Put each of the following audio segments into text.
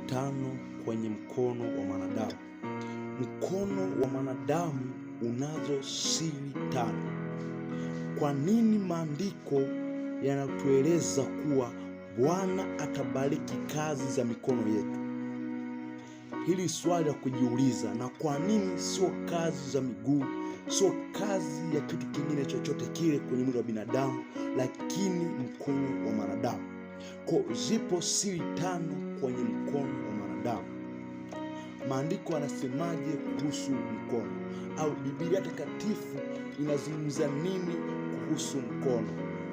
tano kwenye mkono wa mwanadamu. Mkono wa mwanadamu unazo siri tano. Kwa nini maandiko yanatueleza kuwa Bwana atabariki kazi za mikono yetu? Hili swali la kujiuliza. Na kwa nini sio kazi za miguu, sio kazi ya kitu kingine chochote kile kwenye mwili wa binadamu, lakini mkono wa mwanadamu? Kwa zipo siri tano kwenye mkono wa mwanadamu. Maandiko yanasemaje kuhusu mkono, au Biblia takatifu inazungumza nini kuhusu mkono?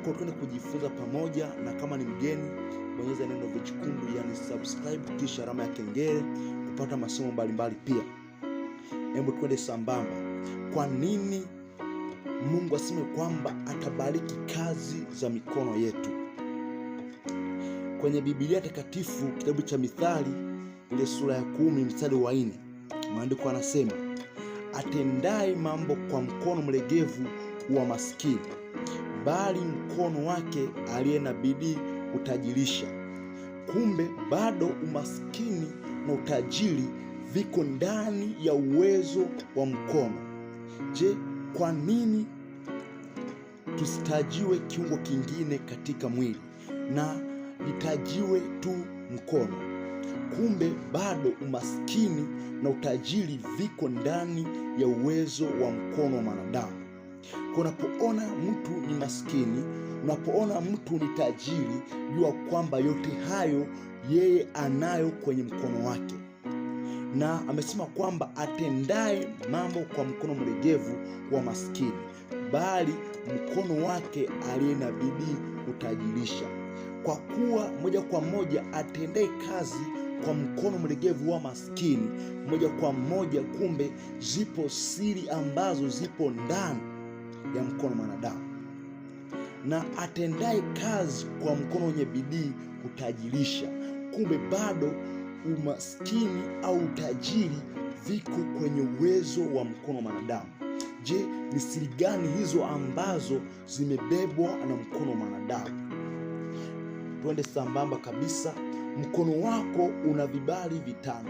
Kwa tuende kujifunza pamoja, na kama ni mgeni bonyeza neno jekundu, yani subscribe, kisha alama ya kengele kupata masomo mbalimbali. Pia hebu twende sambamba. Kwa nini Mungu aseme kwamba atabariki kazi za mikono yetu? Kwenye Biblia takatifu, kitabu cha Mithali ile sura ya 10 mstari wa 4, maandiko yanasema, atendaye mambo kwa mkono mlegevu wa maskini, bali mkono wake aliye na bidii utajirisha. Kumbe bado umaskini na utajiri viko ndani ya uwezo wa mkono. Je, kwa nini tusitajiwe kiungo kingine katika mwili na itajiwe tu mkono? Kumbe bado umaskini na utajiri viko ndani ya uwezo wa mkono wa mwanadamu. Unapoona mtu ni maskini, unapoona mtu ni tajiri, jua kwamba yote hayo yeye anayo kwenye mkono wake. Na amesema kwamba atendaye mambo kwa mkono mlegevu wa maskini, bali mkono wake aliye na bidii utajirisha. Kwa kuwa moja kwa moja atendaye kazi kwa mkono mlegevu wa maskini, moja kwa moja kumbe zipo siri ambazo zipo ndani ya mkono mwanadamu. Na atendaye kazi kwa mkono wenye bidii utajirisha. Kumbe bado umaskini au utajiri viko kwenye uwezo wa mkono mwanadamu. Je, ni siri gani hizo ambazo zimebebwa na mkono wa mwanadamu? Twende sambamba kabisa. Mkono wako una vibali vitano.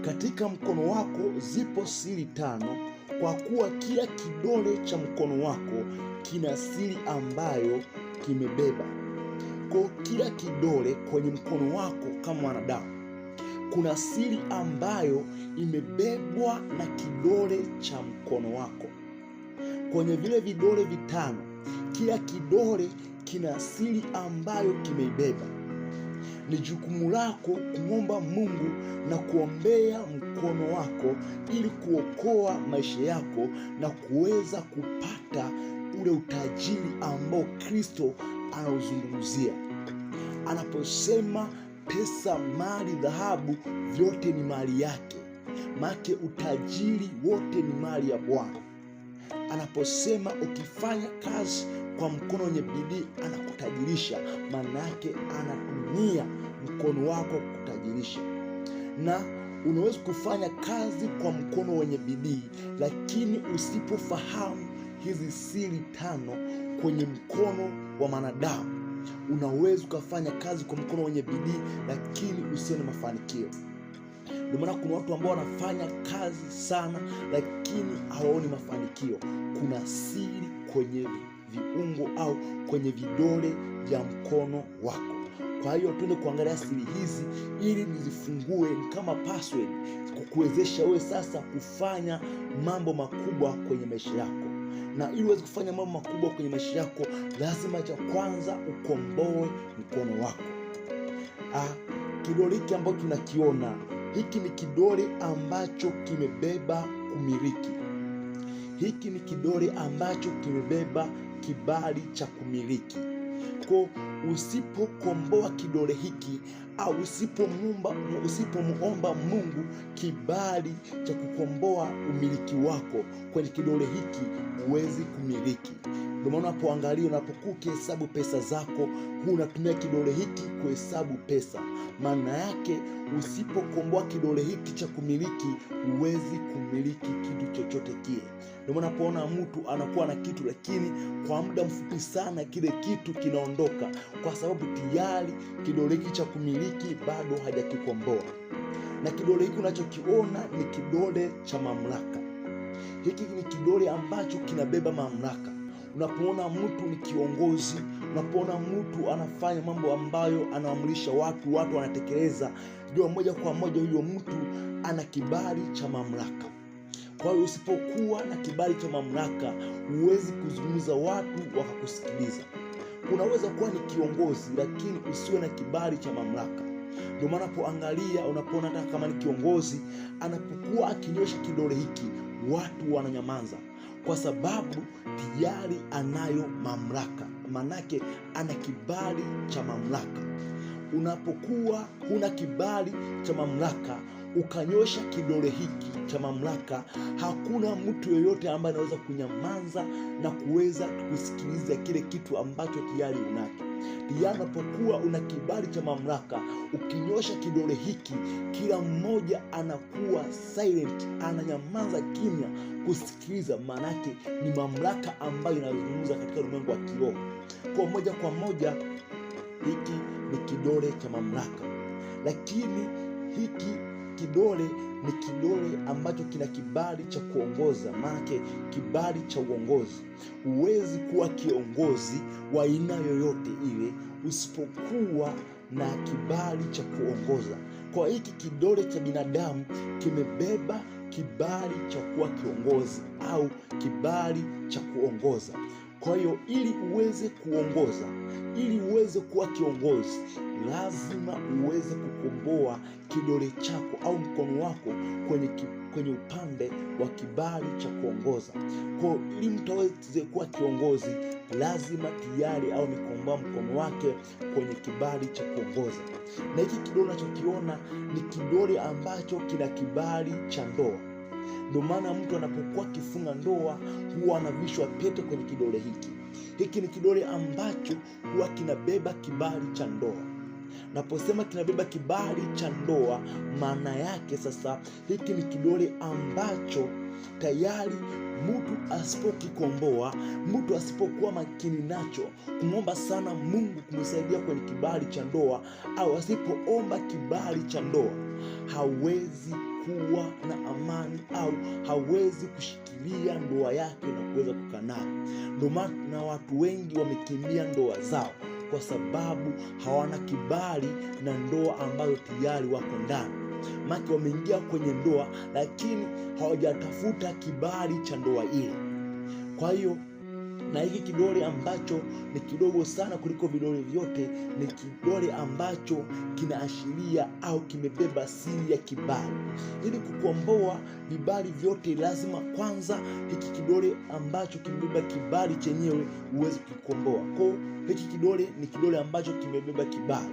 Katika mkono wako zipo siri tano, kwa kuwa kila kidole cha mkono wako kina siri ambayo kimebeba. Kwa kila kidole kwenye mkono wako kama mwanadamu kuna siri ambayo imebebwa na kidole cha mkono wako. Kwenye vile vidole vitano, kila kidole kina siri ambayo kimeibeba. Ni jukumu lako kumwomba Mungu na kuombea mkono wako ili kuokoa maisha yako na kuweza kupata ule utajiri ambao Kristo anauzungumzia anaposema pesa, mali, dhahabu vyote ni mali yake. Make utajiri wote ni mali ya Bwana. Anaposema ukifanya kazi kwa mkono wenye bidii anakutajirisha, maana yake anatumia mkono wako kutajirisha. Na unaweza kufanya kazi kwa mkono wenye bidii, lakini usipofahamu hizi siri tano kwenye mkono wa mwanadamu, unaweza ukafanya kazi kwa mkono wenye bidii lakini usione mafanikio. Ndio maana kuna watu ambao wanafanya kazi sana lakini hawaoni mafanikio. Kuna siri kwenye viungo au kwenye vidole vya mkono wako. Kwa hiyo twende kuangalia siri hizi ili nizifungue kama password kukuwezesha wewe sasa kufanya mambo makubwa kwenye maisha yako. Na ili uweze kufanya mambo makubwa kwenye maisha yako, lazima cha kwanza ukomboe mkono wako. Kidole hiki ambacho tunakiona, hiki ni kidole ambacho kimebeba kumiliki. Hiki ni kidole ambacho kimebeba kibali cha kumiliki. Kwa usipokomboa kidole hiki au usipomuomba Mungu kibali cha kukomboa umiliki wako kwenye kidole hiki, huwezi kumiliki. Ndio maana unapoangalia, unapokuwa ukihesabu pesa zako, unatumia kidole hiki kuhesabu pesa. Maana yake usipokomboa kidole hiki cha kumiliki, huwezi kumiliki kitu chochote kile. Ndio maana unapoona mtu anakuwa na kitu, lakini kwa muda mfupi sana kile kitu kinaondoka, kwa sababu tayari kidole hiki cha kumiliki bado hajakikomboa. Na kidole hiki unachokiona ni kidole cha mamlaka. Hiki ni kidole ambacho kinabeba mamlaka. Unapoona mtu ni kiongozi, unapoona mtu anafanya mambo ambayo anaamrisha watu wanatekeleza, jua moja kwa moja huyo mtu ana kibali cha mamlaka. Kwa hiyo usipokuwa na kibali cha mamlaka, huwezi kuzungumza watu wakakusikiliza. Unaweza kuwa ni kiongozi lakini usiwe na kibali cha mamlaka. Ndio maana unapoangalia, unapoona hata kama ni kiongozi anapokuwa akinyosha kidole hiki, watu wananyamaza, kwa sababu tayari anayo mamlaka. Manake ana kibali cha mamlaka. Unapokuwa huna kibali cha mamlaka, ukanyosha kidole hiki cha mamlaka, hakuna mtu yeyote ambaye anaweza kunyamaza na kuweza kusikiliza kile kitu ambacho tayari unacho. Tayari unapokuwa una kibali cha mamlaka, ukinyosha kidole hiki, kila mmoja anakuwa silent, ananyamaza kimya kusikiliza. Maanake ni mamlaka ambayo inazungumza katika ulimwengu wa kiroho. Kwa moja kwa moja hiki ni kidole cha mamlaka. Lakini hiki kidole ni kidole ambacho kina kibali cha kuongoza. Maanake kibali cha uongozi. Huwezi kuwa kiongozi wa aina yoyote ile usipokuwa na kibali cha kuongoza. Kwa hiki kidole cha binadamu kimebeba kibali cha kuwa kiongozi au kibali cha kuongoza. Kwa hiyo ili uweze kuongoza, ili uweze kuwa kiongozi, lazima uweze kukomboa kidole chako au mkono wako kwenye upande wa kibali cha kuongoza. Kwa ili mtu aweze kuwa kiongozi, lazima tayari au amekomboa mkono wake kwenye kibali cha kuongoza. Na hiki kidole unachokiona ni kidole ambacho kina kibali cha ndoa. Ndio maana mtu anapokuwa akifunga ndoa huwa anavishwa pete kwenye kidole hiki. Hiki ni kidole ambacho huwa kinabeba kibali cha ndoa. Naposema kinabeba kibali cha ndoa, maana yake sasa hiki ni kidole ambacho tayari mtu asipokikomboa, mtu asipokuwa makini nacho, kumwomba sana Mungu kumsaidia kwenye kibali cha ndoa, au asipoomba kibali cha ndoa, hawezi kuwa na amani au hawezi kushikilia ndoa yake na kuweza kukaa nayo. Ndio maana watu wengi wamekimbia ndoa zao, kwa sababu hawana kibali na ndoa ambayo tayari wako ndani. Maana wameingia kwenye ndoa lakini hawajatafuta kibali cha ndoa ile. Kwa hiyo na hiki kidole ambacho ni kidogo sana kuliko vidole vyote, ni kidole ambacho kinaashiria au kimebeba siri ya kibali. Ili kukomboa vibali vyote, lazima kwanza hiki kidole ambacho kimebeba kibali chenyewe uweze kukomboa. Kwa hiki kidole ni kidole ambacho kimebeba kibali.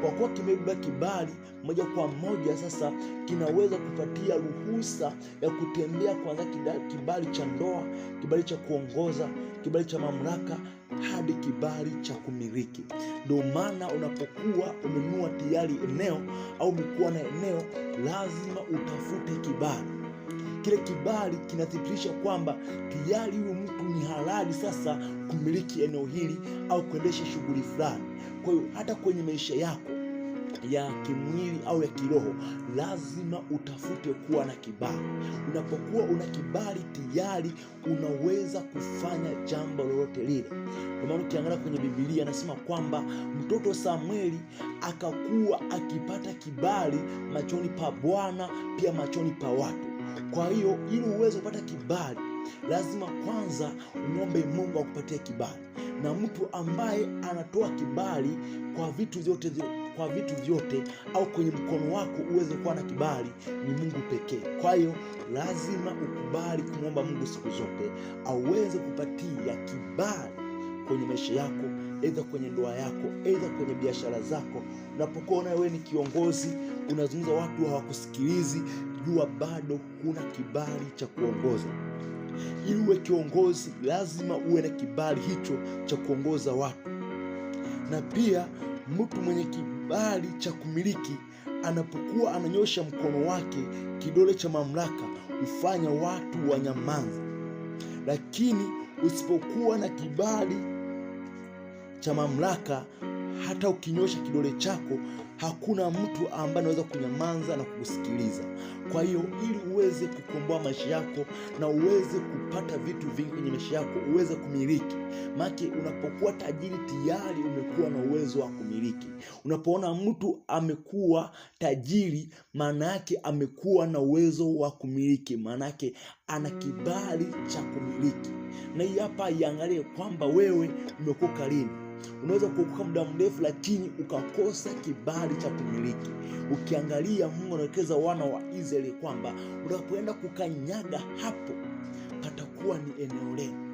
Kwa kuwa kimebeba kibali, moja kwa moja sasa kinaweza kupatia ruhusa ya kutembea kwanza kibali cha ndoa, kibali cha kuongoza, kibali cha mamlaka, hadi kibali cha kumiliki. Ndio maana unapokuwa umenunua tayari eneo au umekuwa na eneo, lazima utafute kibali. Kile kibali kinathibitisha kwamba tayari huyu mtu ni halali sasa kumiliki eneo hili au kuendesha shughuli fulani. Kwa hiyo hata kwenye maisha yako ya kimwili au ya kiroho, lazima utafute kuwa na kibali. Unapokuwa una kibali tayari unaweza kufanya jambo lolote lile. Kwa maana ukiangalia kwenye Biblia anasema kwamba mtoto Samueli akakuwa akipata kibali machoni pa Bwana, pia machoni pa watu. Kwa hiyo ili uweze kupata kibali, lazima kwanza uombe Mungu akupatie kibali. Na mtu ambaye anatoa kibali kwa vitu vyote au kwenye mkono wako uweze kuwa na kibali ni Mungu pekee. Kwa hiyo lazima ukubali kumwomba Mungu siku zote aweze kupatia kibali kwenye maisha yako, aidha kwenye ndoa yako, aidha kwenye biashara zako. Unapokuwa wewe ni kiongozi, unazungumza watu hawakusikilizi, jua bado huna kibali cha kuongoza. Ili uwe kiongozi, lazima uwe na kibali hicho cha kuongoza watu. Na pia mtu mwenye kibali cha kumiliki anapokuwa ananyosha mkono wake, kidole cha mamlaka hufanya watu wanyamaze. Lakini usipokuwa na kibali cha mamlaka, hata ukinyosha kidole chako, hakuna mtu ambaye anaweza kunyamaza na kukusikiliza. Kwa hiyo ili uweze kukomboa maisha yako na uweze kupata vitu vingi kwenye maisha yako, uweze kumiliki. Maana unapokuwa tajiri tayari umekuwa na uwezo wa kumiliki. Unapoona mtu amekuwa tajiri, maana yake amekuwa na uwezo wa kumiliki, maana yake ana kibali cha kumiliki. Na hii hapa iangalie kwamba wewe umekuwa lini. Unaweza kuokoka muda mrefu lakini ukakosa kibali cha kumiliki. Ukiangalia, Mungu anaelekeza wana wa Israeli kwamba unapoenda kukanyaga hapo, patakuwa ni eneo lenu.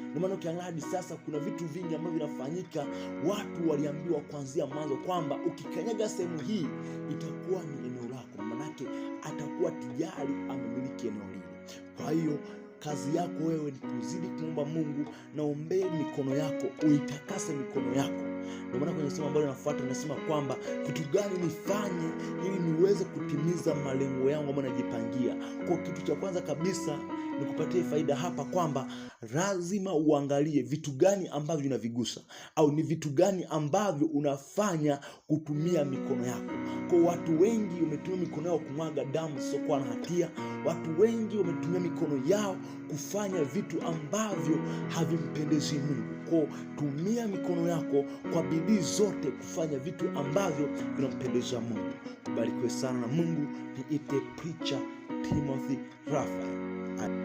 Ndio maana ukiangalia hadi sasa kuna vitu vingi ambavyo vinafanyika. Watu waliambiwa kuanzia mwanzo kwamba ukikanyaga sehemu hii itakuwa ni eneo lako, manake atakuwa tayari amemiliki eneo lile. Kwa hiyo kazi yako wewe ni kuzidi kuomba Mungu na ombee mikono yako, uitakase mikono yako. Ndio maana kwenye somo ambalo linafuata nasema kwamba vitu gani nifanye ili niweze kutimiza malengo yangu ambayo najipangia. Kwa kitu cha kwanza kabisa nikupatie faida hapa kwamba lazima uangalie vitu gani ambavyo unavigusa, au ni vitu gani ambavyo unafanya kutumia mikono yako. Kwa watu wengi wametumia mikono yao kumwaga damu isiyokuwa na hatia. Watu wengi wametumia mikono yao kufanya vitu ambavyo havimpendezi Mungu. Kwa tumia mikono yako kwa bidii zote kufanya vitu ambavyo vinampendeza Mungu. Ubarikiwe sana na Mungu. Niite Preacher Timothy Raphael.